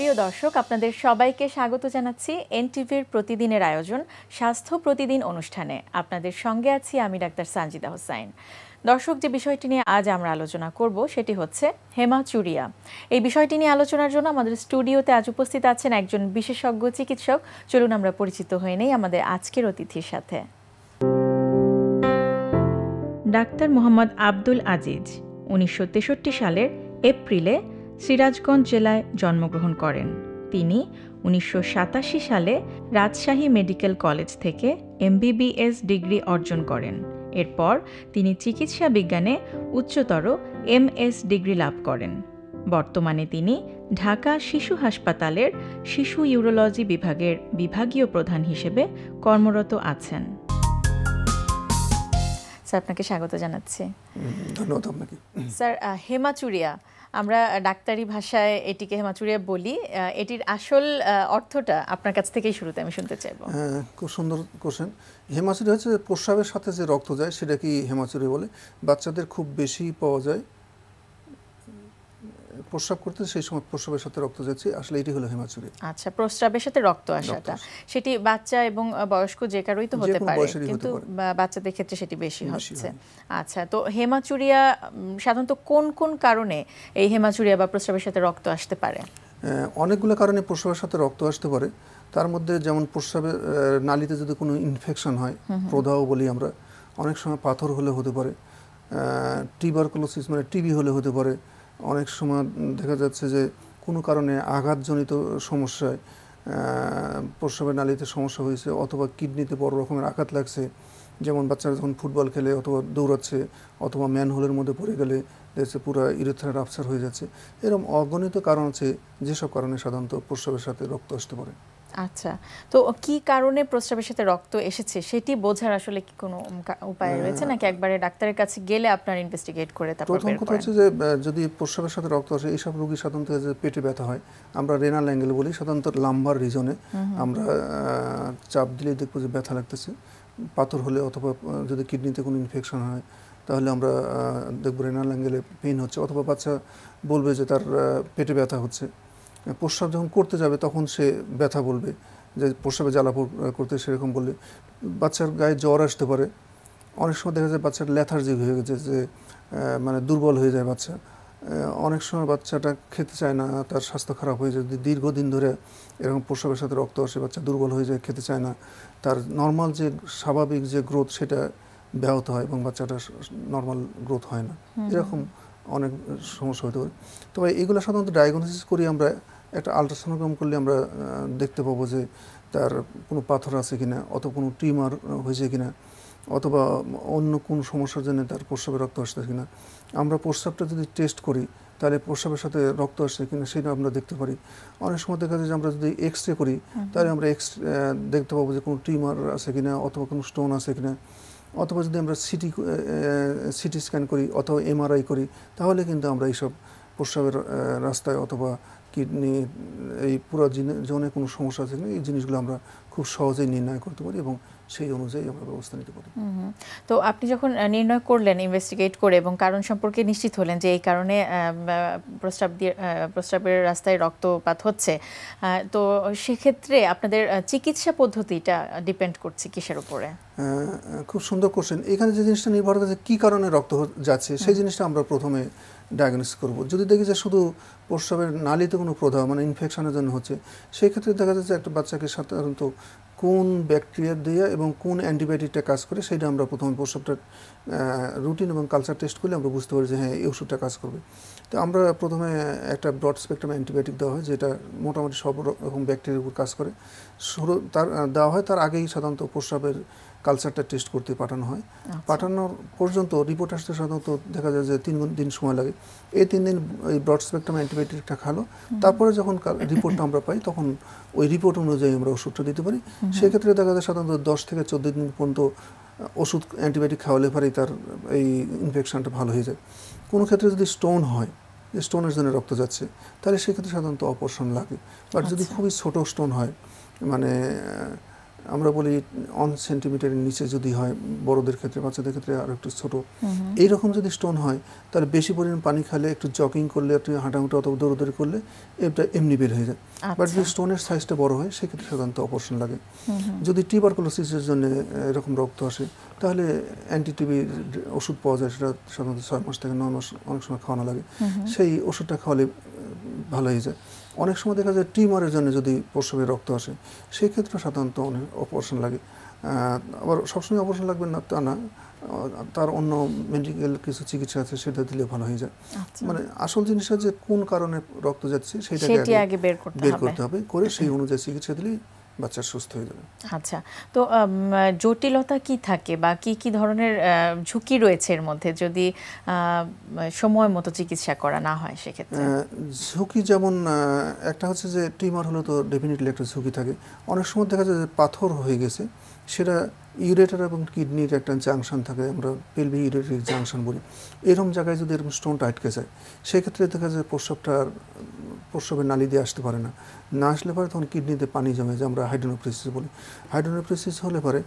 প্রিয় দর্শক, আপনাদের সবাইকে স্বাগত জানাচ্ছি এনটিভির প্রতিদিনের আয়োজন স্বাস্থ্য প্রতিদিন অনুষ্ঠানে। আপনাদের সঙ্গে আছি আমি ডাক্তার সানজিদা হোসাইন। দর্শক, যে বিষয়টি নিয়ে আজ আমরা আলোচনা করব সেটি হচ্ছে হেমাচুরিয়া। এই বিষয়টি নিয়ে আলোচনার জন্য আমাদের স্টুডিওতে আজ উপস্থিত আছেন একজন বিশেষজ্ঞ চিকিৎসক। চলুন আমরা পরিচিত হয়ে নেই আমাদের আজকের অতিথির সাথে। ডাক্তার মোহাম্মদ আব্দুল আজিজ 1963 সালের এপ্রিলে সিরাজগঞ্জ জেলায় জন্মগ্রহণ করেন। তিনি 1987 সালে রাজশাহী মেডিকেল কলেজ থেকে MBBS ডিগ্রি অর্জন করেন। এরপর তিনি চিকিৎসা বিজ্ঞানে উচ্চতর MS ডিগ্রি লাভ করেন। বর্তমানে তিনি ঢাকা শিশু হাসপাতালের শিশু ইউরোলজি বিভাগের বিভাগীয় প্রধান হিসেবে কর্মরত আছেন। স্যার, আপনাকে স্বাগত জানাচ্ছি। ধন্যবাদ আপনাকে। স্যার, হেমাচুরিয়া, আমরা ডাক্তারি ভাষায় এটিকে হেমাচুরিয়া বলি। এটির আসল অর্থটা আপনার কাছ থেকেই শুরুতে আমি শুনতে চাইব। খুব সুন্দর কোশ্চেন। হেমাচুরিয়া হচ্ছে প্রস্রাবের সাথে যে রক্ত যায় সেটা কি হেমাচুরিয়া বলে। বাচ্চাদের খুব বেশি পাওয়া যায়, প্রস্রাব করতে সেই সময় প্রস্রাবের সাথে রক্ত যাচ্ছে, আসলে এটি হলো হেমাচুরিয়া। আচ্ছা, প্রস্রাবের সাথে রক্ত আসাটা সেটি বাচ্চা এবং বয়স্ক যে কারোই তো হতে পারে, কিন্তু বাচ্চাদের ক্ষেত্রে সেটি বেশি হচ্ছে। আচ্ছা, তো হেমাচুরিয়া সাধারণত কোন কোন কারণে এই হেমাচুরিয়া বা প্রস্রাবের সাথে রক্ত আসতে পারে? অনেকগুলো কারণে প্রস্রাবের সাথে রক্ত আসতে পারে। তার মধ্যে যেমন প্রস্রাবের নালীতে যদি কোনো ইনফেকশন হয়, প্রদাহ বলি আমরা, অনেক সময় পাথর হলে হতে পারে, টিউবারকুলোসিস মানে টিবি হলে হতে পারে, অনেক সময় দেখা যাচ্ছে যে কোনো কারণে আঘাতজনিত সমস্যায় প্রস্রাবের নালীতে সমস্যা হয়েছে, অথবা কিডনিতে বড় রকমের আঘাত লাগছে, যেমন বাচ্চারা যখন ফুটবল খেলে অথবা দৌড়াচ্ছে অথবা ম্যানহোলের মধ্যে পড়ে গেলে দেখছে পুরো ইউরেথ্রা রাপচার হয়ে যাচ্ছে। এরকম অগণিত কারণ আছে যেসব কারণে সাধারণত প্রস্রাবের সাথে রক্ত আসতে পারে। আচ্ছা, তো কি কারণে প্রস্রাবের সাথে রক্ত এসেছে সেটি বোঝার আসলে কি কোনো উপায় রয়েছে নাকি একবারে ডাক্তারের কাছে গেলে আপনার ইনভেস্টিগেট করে তারপর বের করেন? প্রথম কথা হচ্ছে যে যদি প্রস্রাবের সাথে রক্ত আসে, এইসব রোগী সাধারণত যে পেটে ব্যথা হয়, আমরা রেনাল অ্যাঙ্গেল বলি, সাধারণত লাম্বার রিজনে আমরা চাপ দিলে দেখবো যে ব্যথা লাগতেছে। পাথর হলে অথবা যদি কিডনিতে কোনো ইনফেকশন হয় তাহলে আমরা দেখবো রেনাল অ্যাঙ্গেলে পেইন হচ্ছে, অথবা বাচ্চা বলবে যে তার পেটে ব্যথা হচ্ছে। প্রস্রাব যখন করতে যাবে তখন সে ব্যথা বলবে, যে প্রস্রাবে জ্বালাপোড় করতে, সেরকম বললে। বাচ্চার গায়ে জ্বর আসতে পারে, অনেক সময় দেখা যায় বাচ্চার লেথার্জি হয়ে গেছে, যে মানে দুর্বল হয়ে যায় বাচ্চা। অনেক সময় বাচ্চাটা খেতে চায় না, তার স্বাস্থ্য খারাপ হয়ে যায়, দীর্ঘদিন ধরে এরকম প্রস্রাবের সাথে রক্ত আসে, বাচ্চা দুর্বল হয়ে যায়, খেতে চায় না, তার নর্মাল যে স্বাভাবিক যে গ্রোথ সেটা ব্যাহত হয় এবং বাচ্চাটা নর্মাল গ্রোথ হয় না। এরকম অনেক সমস্যা হতে পারে। তবে এগুলো সাধারণত ডায়াগনোসিস করি আমরা, একটা আলট্রাসোনোগ্রাম করলে আমরা দেখতে পাবো যে তার কোনো পাথর আছে কিনা, অথবা কোনো টিউমার হয়েছে কিনা, অথবা অন্য কোন সমস্যার জন্য তার প্রস্রাবে রক্ত আসছে কিনা। আমরা প্রস্রাবটা যদি টেস্ট করি তাহলে প্রস্রাবের সাথে রক্ত আসছে কিনা সেটা আমরা দেখতে পারি। অনেক সময় দেখা যায় যে আমরা যদি এক্সরে করি তাহলে আমরা দেখতে পাবো যে কোনো টিউমার আছে কিনা, অথবা কোনো স্টোন আছে কিনা, অথবা যদি আমরা সিটি স্ক্যান করি অথবা MRI করি তাহলে কিন্তু আমরা এইসব প্রস্রাবের রাস্তায় অথবা কিডনি এই পুরো জোনে কোনো সমস্যা আছে কিনা এই জিনিসগুলো আমরা খুব সহজেই নির্ণয় করতে পারি এবং সেই অনুযায়ী আমরা ব্যবস্থা নিতে পারি। তো আপনি যখন নির্ণয় করলেন ইনভেস্টিগেট করে এবং কারণ সম্পর্কে নিশ্চিত হলেন যে এই কারণে প্রস্রাবের রাস্তায় রক্তপাত হচ্ছে, তো সেক্ষেত্রে আপনাদের চিকিৎসা পদ্ধতিটা ডিপেন্ড করছে কিসের উপরে? খুব সুন্দর কোশ্চেন। এখানে যে জিনিসটা নির্ভর করে যে কী কারণে রক্ত যাচ্ছে সেই জিনিসটা আমরা প্রথমে ডায়াগনোসিস করব। যদি দেখি যে শুধু প্রস্রাবের নালীতে কোনো প্রদাহ মানে ইনফেকশনের জন্য হচ্ছে, সেই ক্ষেত্রে দেখা যাচ্ছে একটা বাচ্চাকে সাধারণত কোন ব্যাকটেরিয়া দিয়ে এবং কোন অ্যান্টিবায়োটিকটা কাজ করে সেটা আমরা প্রথমে প্রস্রাবটা রুটিন এবং কালচার টেস্ট করলে আমরা বুঝতে পারি যে হ্যাঁ এই ওষুধটা কাজ করবে। তো আমরা প্রথমে একটা ব্রড স্পেকট্রাম অ্যান্টিবায়োটিক দেওয়া হয়, যেটা মোটামুটি সব রকম ব্যাকটেরিয়ার উপর কাজ করে। তার দেওয়া হয়, তার আগেই সাধারণত প্রস্রাবের কালচারটা টেস্ট করতে পাঠানো হয়। পাঠানোর পর্যন্ত রিপোর্ট আসতে সাধারণত দেখা যায় যে 3 দিন সময় লাগে। এই 3 দিন এই ব্রড স্পেকট্রাম অ্যান্টিবায়োটিকটা খালো, তারপরে যখন রিপোর্টটা আমরা পাই তখন ওই রিপোর্ট অনুযায়ী আমরা ওষুধটা দিতে পারি। সেক্ষেত্রে দেখা যায় সাধারণত 10 থেকে 14 দিন পর্যন্ত ওষুধ অ্যান্টিবায়োটিক খাওয়ালে পরেই তার এই ইনফেকশনটা ভালো হয়ে যায়। কোনো ক্ষেত্রে যদি স্টোন হয়, স্টোনের জন্য রক্ত যাচ্ছে, তাহলে সেক্ষেত্রে সাধারণত অপারেশন লাগে। বাট যদি খুবই ছোটো স্টোন হয়, মানে আমরা বলি 1 সেন্টিমিটারের নিচে যদি হয় বড়দের ক্ষেত্রে, বাচ্চাদের ক্ষেত্রে আর একটু ছোট, এইরকম যদি স্টোন হয় তাহলে বেশি পরিমাণ পানি খেলে, একটু জগিং করলে, একটু হাঁটাহুটা অথবা দৌড়দৌড়ি করলে এটা এমনি বের হয়ে যায়। বাট যদি স্টোনের সাইজটা বড় হয় সেক্ষেত্রে সাধারণত অপারেশন লাগে। যদি টিউবারকুলোসিসের জন্য এরকম রক্ত আসে তাহলে অ্যান্টিটিবি ওষুধ পাওয়া যায়, সেটা সাধারণত 6 মাস থেকে 9 মাস অনেক সময় খাওয়ানো লাগে, সেই ওষুধটা খাওয়ালে ভালো হয়ে যায়। অনেক সময় দেখা যায় টিউমারের জন্য যদি প্রসবে রক্ত আসে সেই ক্ষেত্রে সাধারণত অনেক অপারেশন লাগে। আবার সবসময় অপারেশন লাগবে না তা না, তার অন্য মেডিকেল কিছু চিকিৎসা আছে সেটা দিলে ভালো হয়ে যায়। মানে আসল জিনিসটা যে কোন কারণে রক্ত যাচ্ছে সেটাকে আগে বের করতে হবে, করে সেই অনুযায়ী চিকিৎসা দিলেই বাচ্চা সুস্থ হয়ে যাবে। আচ্ছা, তো জটিলতা কি থাকে বা কি কি ধরনের ঝুঁকি রয়েছে এর মধ্যে যদি সময় মতো চিকিৎসা করা না হয় সেক্ষেত্রে? ঝুঁকি যেমন একটা হচ্ছে যে টিউমার হলে তো ডেফিনেটলি একটা ঝুঁকি থাকে। অনেক সময় দেখা যায় যে পাথর হয়ে গেছে, সেটা ইউরেটার এবং কিডনির একটা জাংশন থাকে, আমরা পেলভিক ইউরেটারিক জাংশন বলি। এরকম জায়গায় যদি এরকম স্টোনটা আটকে যায় সেক্ষেত্রে দেখা যায় প্রস্রাবের নালী দিয়ে আসতে পারে না, আসলে পরে তখন কিডনিতে পানি জমে, যে আমরা হাইড্রোনেফ্রোসিস বলি। হাইড্রোনেফ্রোসিস হলে পরে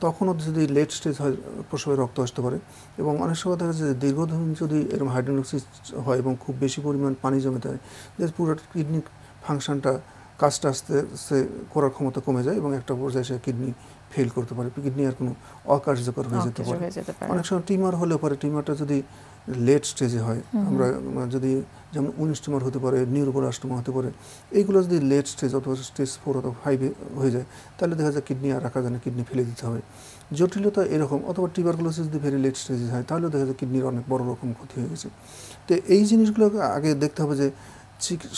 তখনও যদি লেট স্টেজ হয় প্রস্রাবে রক্ত আসতে পারে। এবং অনেক সময় দেখা যায় দীর্ঘদিন যদি এরকম হাইড্রোনেফ্রোসিস হয় এবং খুব বেশি পরিমাণ পানি জমে যায়, যে পুরো কিডনি ফাংশনটা কাজটা আস্তে আস্তে করার ক্ষমতা কমে যায় এবং একটা পর্যায়ে সে কিডনি ফেল করতে পারে, কিডনি আর কোনো অকার্যকর হয়ে যেতে পারে। অনেক সময় টিউমার হলেও পারে, টিউমারটা যদি লেট স্টেজে হয়, আমরা যদি যেমন 19 টিউমার হতে পারে, নিউরোব্লাস্টোমা হতে পারে, এইগুলো যদি লেট স্টেজ অথবা স্টেজ 4 অথবা 5 হয়ে যায় তাহলে দেখা যায় কিডনি আর রাখা যায় না, কিডনি ফেলে দিতে হবে। জটিলতা এরকম। অথবা টিউবারকুলোসিস যদি ভেরি লেট স্টেজে হয় তাহলেও দেখা যায় কিডনির অনেক বড় রকম ক্ষতি হয়ে গেছে। তো এই জিনিসগুলোকে আগে দেখতে হবে যে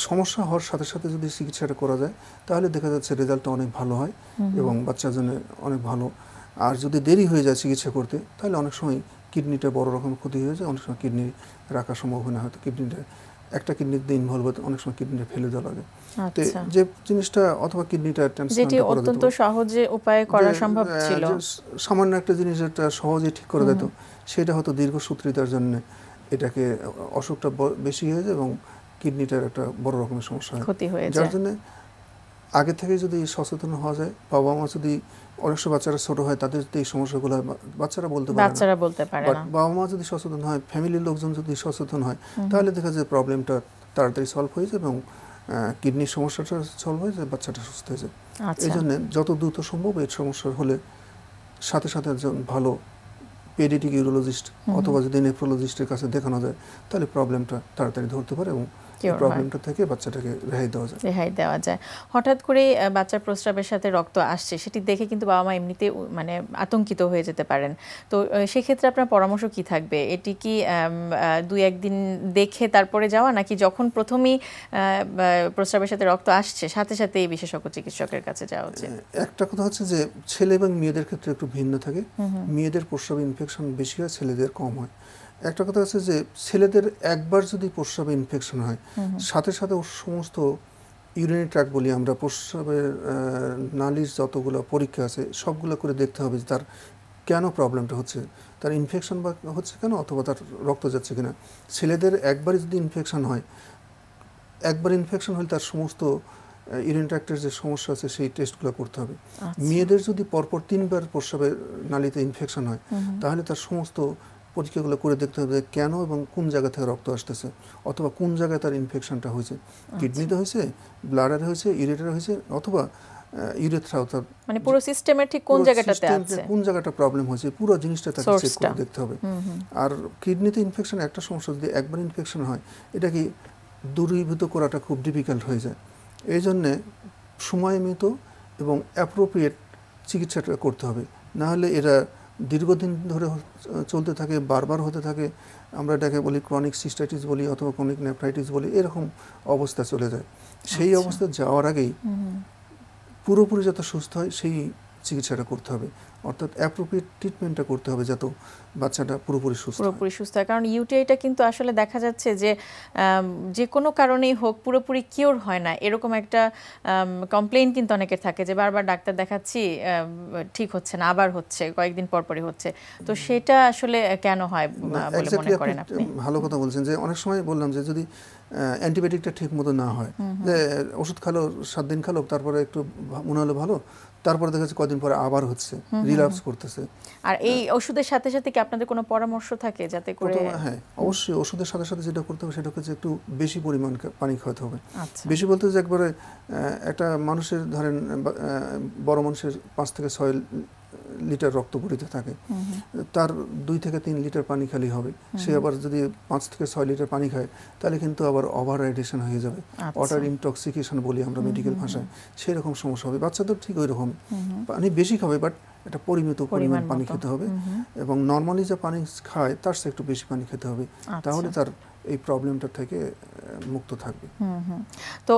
সমস্যা হওয়ার সাথে সাথে যদি চিকিৎসাটা করা যায় তাহলে দেখা যাচ্ছে রেজাল্টটা অনেক ভালো হয় এবং বাচ্চার জন্য অনেক ভালো। আর যদি দেরি হয়ে যায় চিকিৎসা করতে তাহলে অনেক সময় কিডনিটা বড় রকম ক্ষতি হয়ে যায়, অনেক সময় কিডনি রাখার সম্ভাবনা, হয়তো কিডনিটা একটা কিডনিতে ইনভলভ হতে অনেক সময় কিডনিটা ফেলে দেওয়া লাগে। তো যে জিনিসটা অথবা কিডনিটা ট্রান্সপ্লান্ট করা যেত, অত্যন্ত সহজে উপায়ে করা সম্ভব ছিল, সামান্য একটা জিনিস যেটা সহজে ঠিক করে দিত, সেটা হয়তো দীর্ঘসূত্রিতার জন্য এটাকে অসুখটা বেশি হয়ে যায় এবং কিডনিটার একটা বড় রকমের সমস্যা হয়, ক্ষতি হয়ে যায়। যার জন্য আগে থেকে যদি সচেতন হওয়া যায়, বাবা মা যদি, অনেক সময় বাচ্চারা ছোট হয় তাদের যদি এই সমস্যাগুলো বাচ্চারা বলতে পারে না, বাবা মা যদি সচেতন হয়, ফ্যামিলির লোকজন যদি সচেতন হয় তাহলে দেখা যায় প্রবলেমটা তাড়াতাড়ি সলভ হয়ে যায় এবং কিডনির সমস্যাটা সলভ হয়ে যায়, বাচ্চাটা সুস্থ হয়ে যায়। এই জন্য যত দ্রুত সম্ভব এই সমস্যা হলে সাথে সাথে একজন ভালো পেডিয়াট্রিক ইউরোলজিস্ট অথবা যদি নেফ্রোলজিস্টের কাছে দেখানো যায় তাহলে প্রবলেমটা তাড়াতাড়ি ধরতে পারে এবং প্রবলেমটা থেকে বাচ্চাটাকে রেহাই দেওয়া যায়। হঠাৎ করে বাচ্চার প্রস্রাবের সাথে রক্ত আসছে সেটি দেখে কিন্তু বাবা মা এমনিতে মানে আতঙ্কিত হয়ে যেতে পারেন। তো সেক্ষেত্রে আপনার পরামর্শ কি থাকবে? এটি কি 2-1 দিন দেখে তারপরে যাওয়া, নাকি যখন প্রথমেই প্রস্রাবের সাথে রক্ত আসছে সাথে সাথে এই বিশেষজ্ঞ চিকিৎসকের কাছে যাওয়া উচিত? একটা কথা হচ্ছে যে ছেলে এবং মেয়েদের ক্ষেত্রে একটু ভিন্ন থাকে। মেয়েদের প্রস্রাবে ইনফেকশন বেশি হয়, ছেলেদের কম হয়। একটা কথা হচ্ছে যে ছেলেদের একবার যদি প্রস্রাবে ইনফেকশন হয় সাথে সাথে ওর সমস্ত ইউরিনারি ট্র্যাক্ট বলি আমরা, প্রস্রাবের নালীর যতগুলো পরীক্ষা আছে সবগুলো করে দেখতে হবে যে তার কেন প্রবলেমটা হচ্ছে, তার ইনফেকশন বা হচ্ছে কেন অথবা তার রক্ত যাচ্ছে কিনা। ছেলেদের একবারই যদি ইনফেকশন হয়, একবার ইনফেকশন হলে তার সমস্ত ইউরিনারি ট্র্যাক্টের যে সমস্যা আছে সেই টেস্টগুলো করতে হবে। মেয়েদের যদি পরপর 3বার প্রস্রাবের নালীতে ইনফেকশন হয় তাহলে তার সমস্ত পরীক্ষাগুলো করে দেখতে হবে কেন এবং কোন জায়গা থেকে রক্ত আসতেছে অথবা কোন জায়গায় তার ইনফেকশনটা হয়েছে, কিডনিতে হয়েছে, ব্লাডারে হয়েছে, ইউরেটারে হয়েছে অথবা ইউরেথ্রাও, তার মানে পুরো সিস্টেমে ঠিক কোন জায়গাটাতে আছে, কোন জায়গাটা প্রবলেম হয়েছে পুরো জিনিসটা তাকে চেক করে দেখতে হবে। আর কিডনিতে ইনফেকশন একটা সমস্যা, যদি একবার ইনফেকশন হয় এটা কি দূরীভূত করাটা খুব ডিফিকাল্ট হয়ে যায়। এই জন্যে সময়মতো এবং অ্যাপ্রোপ্রিয়েট চিকিৎসাটা করতে হবে, নাহলে এরা দীর্ঘদিন ধরে চলতে থাকে, বারবার হতে থাকে। আমরা এটাকে বলি ক্রনিক সিস্টাইটিস বলি অথবা ক্রনিক নেফ্রাইটিস বলি, এরকম অবস্থা চলে যায়। সেই অবস্থা যাওয়ার আগেই পুরোপুরি যাতে সুস্থ হয় সেই চিকিৎসাটা করতে হবে। অর্থাৎ অ্যাপ্রোপ্রিয়েট ট্রিটমেন্টটা করতে হবে যাতে বাচ্চাটা পুরোপুরি সুস্থ হয়। কারণ ইউটিআইটা কিন্তু আসলে দেখা যাচ্ছে যে কোনো কারণেই হোক পুরোপুরি কিওর হয় না, এরকম একটা কমপ্লেইন কিন্তু অনেকের থাকে যে বারবার ডাক্তার দেখাচ্ছি ঠিক হচ্ছে না, আবার হচ্ছে, কয়েকদিন পরপরই হচ্ছে। তো সেটা আসলে কেন হয় বলে মনে করেন আপনি? ভালো কথা বলছেন, যে অনেক সময় বললাম যে যদি অ্যান্টিবায়োটিকটা ঠিক মতো না হয়, যে ওষুধ খালো 7 দিন খালো, তারপরে একটু মনে হলো ভালো, তারপরে দেখা যাচ্ছে কদিন পরে আবার হচ্ছে, রিল্যাপস করতেছে। আর এই ওষুধের সাথে সাথে কি আপনাদের কোনো পরামর্শ থাকে যাতে করে? হ্যাঁ, অবশ্যই ওষুধের সাথে সাথে যেটা করতে হবে সেটা হচ্ছে একটু বেশি পরিমাণ পানি খাওয়াতে হবে। বেশি বলতে যে একবারে একটা মানুষের ধরেন বড় মানুষের 5 থেকে 6 লিটার রক্ত বডিতে থাকে, তার 2 থেকে 3 লিটার পানি খালি হবে। সে আবার যদি 5 থেকে 6 লিটার পানি খায় তাহলে কিন্তু আবার ওভার হাইড্রেশন হয়ে যাবে, ওয়াটার ইনটক্সিকেশন বলি আমরা মেডিকেল ভাষায়, সেই রকম সমস্যা হবে। বাচ্চাদের ঠিক ওই রকম পানি বেশি খাবে, বাট একটা পরিমিত পরিমাণ পানি খেতে হবে, এবং নর্মালি যে পানি খায় তার চেয়ে একটু বেশি পানি খেতে হবে, তাহলে তার এই প্রবলেমটা থেকে মুক্ত থাকবে। তো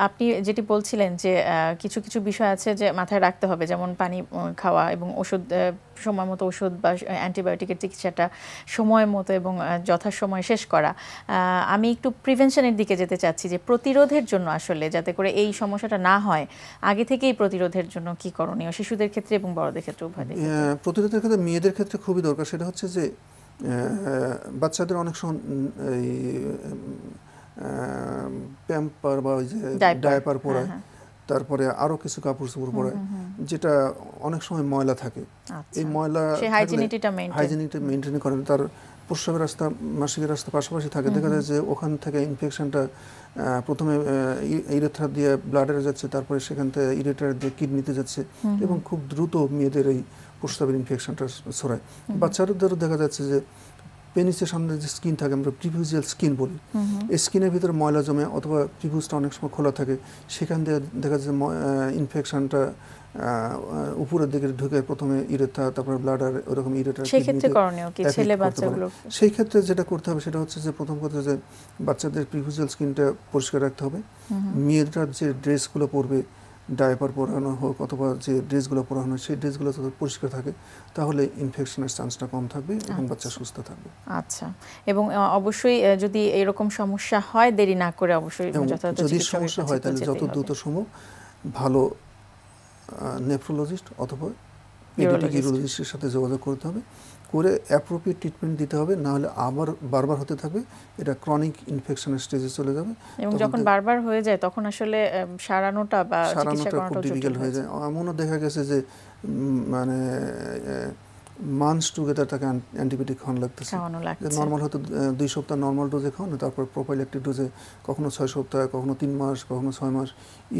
আপনি যেটি বলছিলেন যে কিছু কিছু বিষয় আছে যে মাথায় রাখতে হবে, যেমন পানি খাওয়া এবং ওষুধ সময় মতো ওষুধ বা অ্যান্টিবায়োটিকের চিকিৎসাটা সময় মতো এবং যথাসময়ে শেষ করা। আমি একটু প্রিভেনশনের দিকে যেতে চাচ্ছি, যে প্রতিরোধের জন্য আসলে যাতে করে এই সমস্যাটা না হয়, আগে থেকেই প্রতিরোধের জন্য কি করণীয় শিশুদের ক্ষেত্রে এবং বড়দের ক্ষেত্রে উভয় দিকে? প্রতিরোধের ক্ষেত্রে মেয়েদের ক্ষেত্রে খুবই দরকার। সেটা হচ্ছে যে বাচ্চাদের অনেক সময় প্যাম্পার বা ওই যে ডায়াপার পরায়, তারপরে আরো কিছু কাপড় চোপড় পরায়, যেটা অনেক সময় ময়লা থাকে। এই ময়লা হাইজিনিটি মেনটেন করেন, তার প্রস্রাবের রাস্তা মাসিকের রাস্তা পাশাপাশি থাকে, দেখা যায় যে ওখান থেকে ইনফেকশনটা প্রথমে ইউরেথ্রা দিয়ে ব্লাডারে যাচ্ছে, তারপরে সেখান থেকে ইউরেটার দিয়ে কিডনিতে যাচ্ছে, এবং খুব দ্রুত মেয়েদের এই প্রস্রাবের ইনফেকশনটা ছড়ায়। বাচ্চাদেরও দেখা যাচ্ছে যে পেনিসের সামনে যে স্কিন থাকে, আমরা প্রিফিউজিয়াল স্কিন বলি, এই স্কিনের ভিতরে ময়লা জমে, অথবা প্রিফিউজটা অনেক সময় খোলা থাকে, সেখান দিয়ে দেখা যাচ্ছে ইনফেকশনটা উপরের দিকে ঢুকে প্রথমে ইউরেথ্রা, তারপরে ব্লাডার, ওরকম ইউরেটার। সেই ক্ষেত্রে করণীয় কি ছেলে বাচ্চাগুলো? সেই ক্ষেত্রে যেটা করতে হবে সেটা হচ্ছে যে প্রথম কথা যে বাচ্চাদের প্রিফিউজিয়াল স্কিনটা পরিষ্কার রাখতে হবে। মেয়েরা যে ড্রেসগুলো পরবে, ডায়াপার পরানো হোক অথবা যে ড্রেসগুলো পরানো হয়, সেই ড্রেসগুলো যদি পরিষ্কার থাকে তাহলে ইনফেকশনের চান্সটা কম থাকবে এবং বাচ্চা সুস্থ থাকবে। আচ্ছা, এবং অবশ্যই যদি এরকম সমস্যা হয় দেরি না করে অবশ্যই যথাযথ যদি সমস্যা হয় তাহলে যত দ্রুত সম্ভব ভালো নেফ্রোলজিস্ট অথবা পেডিয়াট্রিক ইউরোলজিস্টের সাথে যোগাযোগ করতে হবে, করে অ্যাপ্রোপ্রিয়েট ট্রিটমেন্ট দিতে হবে, না হলে আবার বারবার হতে থাকবে, এটা ক্রনিক ইনফেকশনের স্টেজে চলে যাবে। এবং যখন বারবার হয়ে যায় তখন আসলে সারানোটা বা চিকিৎসা করাটা খুব ডিফিকাল্ট হয়ে যায়। এমনও দেখা গেছে যে মানে মান্থস টুগেদার তাকে অ্যান্টিবায়োটিক খাওয়ানো লাগতেছে। নর্মাল হয়তো 2 সপ্তাহ নর্মাল ডোজে খাওয়ানো, তারপর প্রোফাইল্যাক্টিক ডোজে কখনো 6 সপ্তাহ, কখনো 3 মাস, কখনো 6 মাস,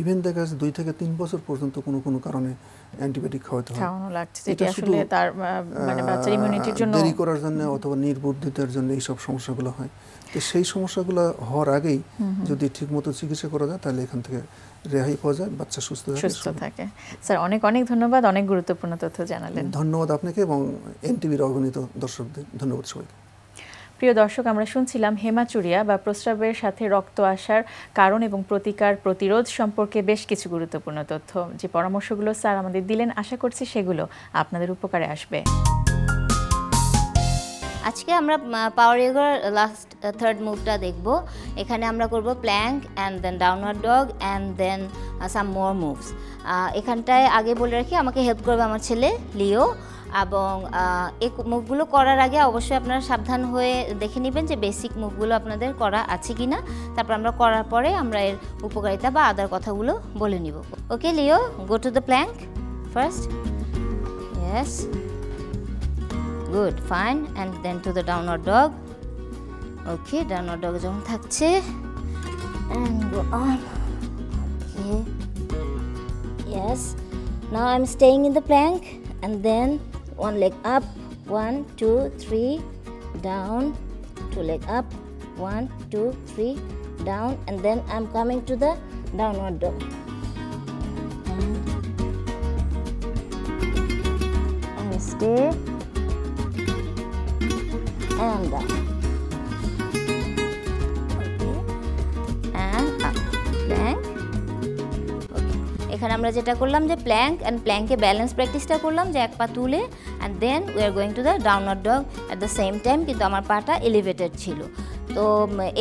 ইভেন দেখা যাচ্ছে 2 থেকে 3 বছর পর্যন্ত কোনো কোনো কারণে অ্যান্টিবায়োটিক খাওয়াতে হয়। এটা আসলে তার মানে বাচ্চার ইমিউনিটির জন্য দেরি করার জন্য অথবা নির্বুদ্ধিতার জন্য এই সব সমস্যাগুলো হয়। তো সেই সমস্যাগুলো হওয়ার আগেই যদি ঠিকমতো চিকিৎসা করা যায় তাহলে এখান থেকে রেহাই পাওয়া যায়, বাচ্চা সুস্থ থাকে। স্যার অনেক অনেক ধন্যবাদ, অনেক গুরুত্বপূর্ণ তথ্য জানালেন। ধন্যবাদ আপনাকে এবং এনটিভির অগণিত দর্শকদের ধন্যবাদ সবাইকে। প্রিয় দর্শক, আমরা শুনছিলাম হেমাচুরিয়া বা প্রস্রাবের সাথে রক্ত আসার কারণ এবং প্রতিকার প্রতিরোধ সম্পর্কে বেশ কিছু গুরুত্বপূর্ণ তথ্য। যে পরামর্শগুলো স্যার আমাদের দিলেন, আশা করছি সেগুলো আপনাদের উপকারে আসবে। আজকে আমরা পাওয়ার ইয়োগার লাস্ট থার্ড মুভটা দেখব। এখানে আমরা করব plank and then downward dog and then some more moves. এখানটায় আগে বলে রাখি, আমাকে হেল্প করবে আমার ছেলে লিও, এবং এই মুভগুলো করার আগে অবশ্যই আপনারা সাবধান হয়ে দেখে নেবেন যে বেসিক মুভগুলো আপনাদের করা আছে কি না। তারপর আমরা করার পরে আমরা এর উপকারিতা বা আদার কথাগুলো বলে নিব। Okay Leo, go to the plank first. Yes, good, fine, and then to the downward dog. Okay, downward dog যখন থাকছে, and go on. Okay, yes, now I'm staying in the plank, and then one leg up, 1 2 3 down, 2 leg up, 1 2 3 down, and then I'm coming to the downward dog. And stay and down. Okay, and up, plank. Okay, এখানে আমরা যেটা করলাম যে Planck and প্ল্যাঙ্কে balance প্র্যাকটিসটা করলাম, যে এক পা তুলে and then we are going to the downward dog at the same time, কিন্তু আমার পাটা এলিভেটেড ছিল। তো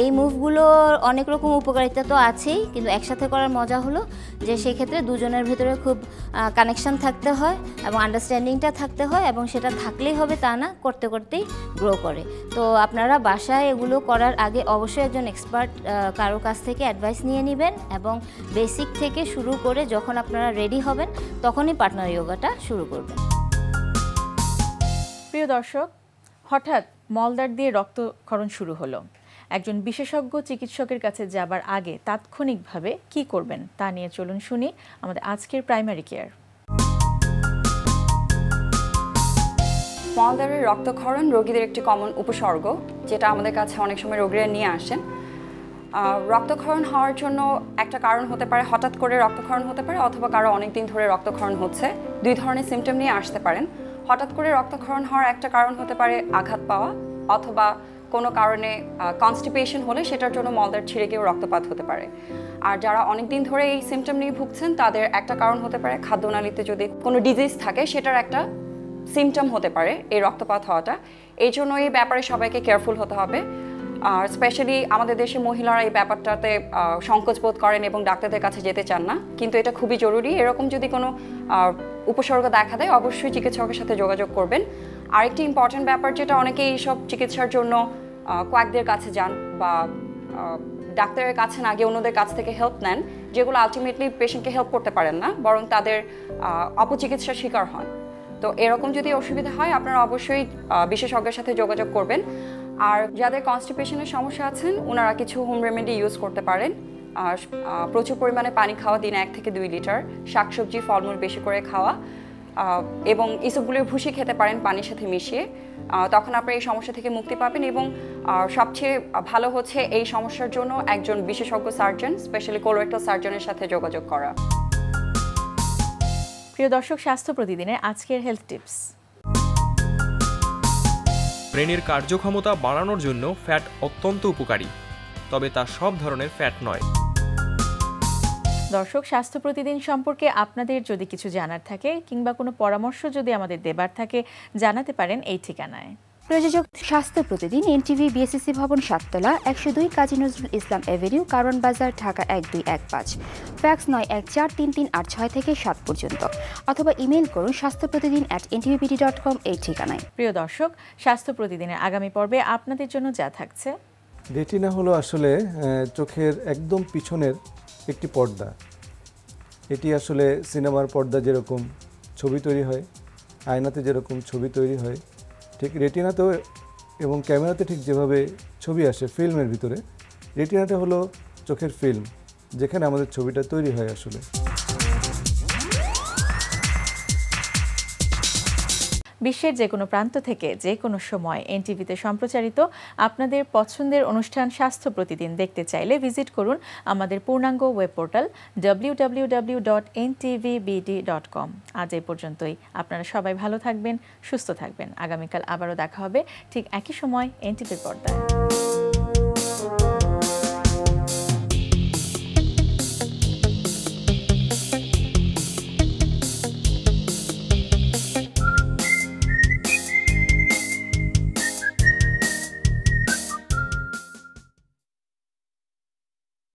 এই মুভগুলোর অনেক রকম উপকারিতা তো আছেই, কিন্তু একসাথে করার মজা হলো যে সেক্ষেত্রে দুজনের ভেতরে খুব কানেকশান থাকতে হয় এবং আন্ডারস্ট্যান্ডিংটা থাকতে হয়, এবং সেটা থাকলেই হবে তা না, করতে করতেই গ্রো করে। তো আপনারা বাসায় এগুলো করার আগে অবশ্যই একজন এক্সপার্ট কারো কাছ থেকে অ্যাডভাইস নিয়ে নেবেন, এবং বেসিক থেকে শুরু করে যখন আপনারা রেডি হবেন তখনই পার্টনার যোগাটা শুরু করবেন। প্রিয় দর্শক, হঠাৎ মলদ্বার দিয়ে রক্তক্ষরণ শুরু হলো। একজন বিশেষজ্ঞ চিকিৎসকের কাছে যাবার আগে তাৎক্ষণিকভাবে কি করবেন তা নিয়ে চলুন শুনি আমাদের আজকের প্রাইমারি কেয়ার। মলদ্বারের রক্তক্ষরণ রোগীদের একটি কমন উপসর্গ, যেটা আমাদের কাছে অনেক সময় রোগীরা নিয়ে আসেন। রক্তক্ষরণ হওয়ার জন্য একটা কারণ হতে পারে হঠাৎ করে রক্তক্ষরণ হতে পারে, অথবা কারো অনেক দিন ধরে রক্তক্ষরণ হচ্ছে। দুই ধরনের সিমটম নিয়ে আসতে পারেন। হঠাৎ করে রক্তক্ষরণ হওয়ার একটা কারণ হতে পারে আঘাত পাওয়া, অথবা কোনো কারণে কনস্টিপেশন হলে সেটার জন্য মলদ্বার ছিঁড়ে গিয়েও রক্তপাত হতে পারে। আর যারা অনেক দিন ধরে এই সিমটম নিয়ে ভুগছেন তাদের একটা কারণ হতে পারে খাদ্যনালীতে যদি কোনো ডিজিজ থাকে সেটার একটা সিমটম হতে পারে এই রক্তপাত হওয়াটা। এই জন্য এই ব্যাপারে সবাইকে কেয়ারফুল হতে হবে। আর স্পেশালি আমাদের দেশে মহিলারা এই ব্যাপারটাতে সংকোচ বোধ করেন এবং ডাক্তারদের কাছে যেতে চান না, কিন্তু এটা খুবই জরুরি। এরকম যদি কোনো উপসর্গ দেখা দেয় অবশ্যই চিকিৎসকের সাথে যোগাযোগ করবেন। আরেকটি ইম্পর্ট্যান্ট ব্যাপার, যেটা অনেকেই এইসব চিকিৎসার জন্য কোয়াকদের কাছে যান বা ডাক্তারের কাছে না গিয়ে অন্যদের কাছ থেকে হেল্প নেন, যেগুলো আলটিমেটলি পেশেন্টকে হেল্প করতে পারেন না, বরং তাদের অপচিকিৎসার শিকার হন। তো এরকম যদি অসুবিধা হয় আপনারা অবশ্যই বিশেষজ্ঞের সাথে যোগাযোগ করবেন। আর যাদের কনস্টিপেশনের সমস্যা আছেন ওনারা কিছু হোম রেমেডি ইউজ করতে পারেন। আর প্রচুর পরিমাণে পানি খাওয়া, দিনে 1 থেকে 2 লিটার, শাকসবজি ফলমূল বেশি করে খাওয়া, এবং এসবগুলোর ভুসি খেতে পারেন পানির সাথে মিশিয়ে। তখন আপনারা এই সমস্যা থেকে মুক্তি পাবেন। এবং সবচেয়ে ভালো হচ্ছে এই সমস্যার জন্য একজন বিশেষজ্ঞ সার্জন, স্পেশালি কোলোরেক্টাল সার্জনের সাথে যোগাযোগ করা। প্রিয় দর্শক, স্বাস্থ্য প্রতিদিনের আজকের হেলথ টিপস। ব্রেনের কার্যক্ষমতা বাড়ানোর জন্য ফ্যাট অত্যন্ত উপকারী, তবে তা সব ধরনের ফ্যাট নয়। দর্শক, স্বাস্থ্য প্রতিদিন সম্পর্কে আপনাদের যদি কিছু জানার থাকে কিংবা কোনো পরামর্শ যদি আমাদের দেবার থাকে জানাতে পারেন এই ঠিকানায়। প্রযোজক স্বাস্থ্য প্রতিদিন, এনটিভি, বিএসসি ভবন, 7 তলা, 102 কাজী নজরুল ইসলাম এভিনিউ, কারণ বাজার, ঢাকা 1215। ফ্যাক্স 914338 থেকে 7 পর্যন্ত, অথবা ইমেইল করুন স্বাস্থ্যপ্রতিদিন@ntvbd.com এই ঠিকানায়। প্রিয় দর্শক, স্বাস্থ্য প্রতিদিনের আগামী পর্বে আপনাদের জন্য যা থাকছে। রেটিনা হলো আসলে চোখের একদম পিছনের একটি পর্দা। এটি আসলে সিনেমার পর্দা যেরকম ছবি তৈরি হয়, আয়নাতে যেরকম ছবি তৈরি হয়, ঠিক রেটিনাতেও এবং ক্যামেরাতে ঠিক যেভাবে ছবি আসে ফিল্মের ভিতরে, রেটিনাটা হলো চোখের ফিল্ম, যেখানে আমাদের ছবিটা তৈরি হয় আসলে। বিশ্বের যে কোনো প্রান্ত থেকে যে কোনো সময় এনটিভিতে সম্প্রচারিত আপনাদের পছন্দের অনুষ্ঠান স্বাস্থ্য প্রতিদিন দেখতে চাইলে ভিজিট করুন আমাদের পূর্ণাঙ্গ ওয়েব পোর্টাল www.ntvbd.com। আজ এই পর্যন্তই। আপনারা সবাই ভালো থাকবেন, সুস্থ থাকবেন। আগামীকাল আবারও দেখা হবে ঠিক একই সময় এনটিভির পর্দায়।